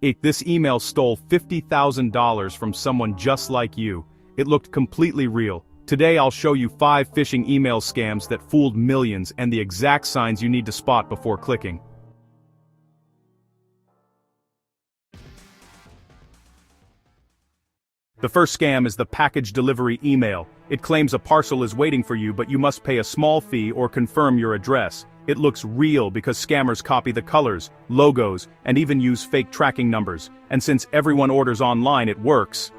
This email stole $50,000 from someone just like you. It looked completely real. Today I'll show you 5 phishing email scams that fooled millions and the exact signs you need to spot before clicking. The first scam is the package delivery email. It claims a parcel is waiting for you, but you must pay a small fee or confirm your address. It looks real because scammers copy the colors, logos, and even use fake tracking numbers. And since everyone orders online, it works.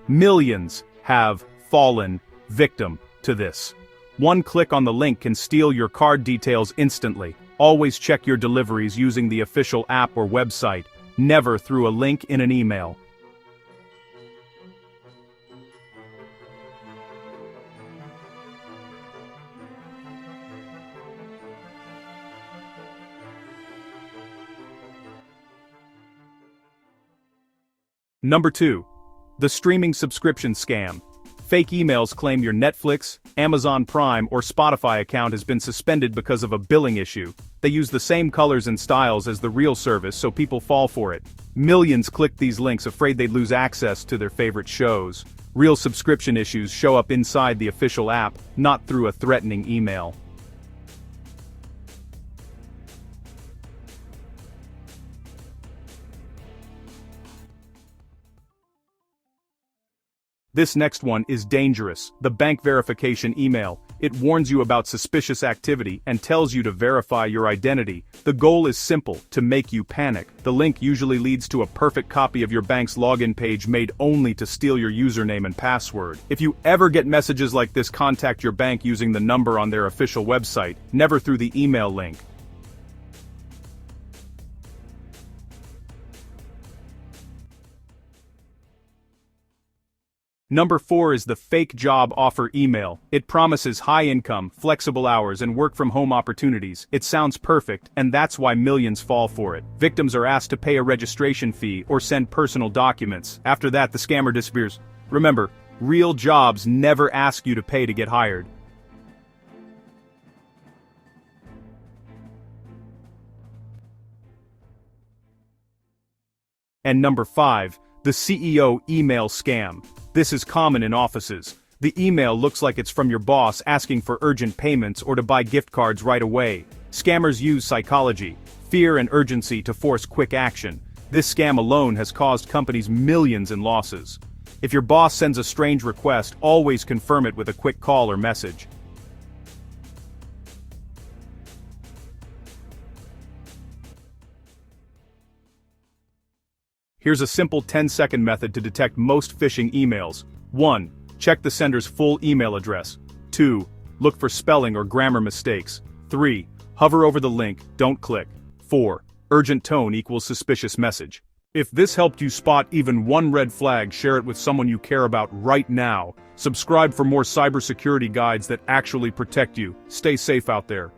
Millions have fallen victim to this. One click on the link can steal your card details instantly. Always check your deliveries using the official app or website, never through a link in an email. Number 2. The streaming subscription scam. Fake emails claim your Netflix, Amazon Prime, or Spotify account has been suspended because of a billing issue. They use the same colors and styles as the real service, so people fall for it. Millions click these links afraid they'd lose access to their favorite shows. Real subscription issues show up inside the official app, not through a threatening email. This next one is dangerous. The bank verification email. It warns you about suspicious activity and tells you to verify your identity. The goal is simple, to make you panic. The link usually leads to a perfect copy of your bank's login page made only to steal your username and password. If you ever get messages like this, contact your bank using the number on their official website, never through the email link. Number 4 is the fake job offer email. It promises high income, flexible hours, and work-from-home opportunities. It sounds perfect, and that's why millions fall for it. Victims are asked to pay a registration fee or send personal documents. After that, the scammer disappears. Remember, real jobs never ask you to pay to get hired. And number 5, the CEO email scam. This is common in offices. The email looks like it's from your boss asking for urgent payments or to buy gift cards right away. Scammers use psychology, fear and urgency to force quick action. This scam alone has caused companies millions in losses. If your boss sends a strange request, always confirm it with a quick call or message. Here's a simple 10-second method to detect most phishing emails. 1. Check the sender's full email address. 2. Look for spelling or grammar mistakes. 3. Hover over the link, don't click. 4. Urgent tone equals suspicious message. If this helped you spot even one red flag, share it with someone you care about right now. Subscribe for more cybersecurity guides that actually protect you. Stay safe out there.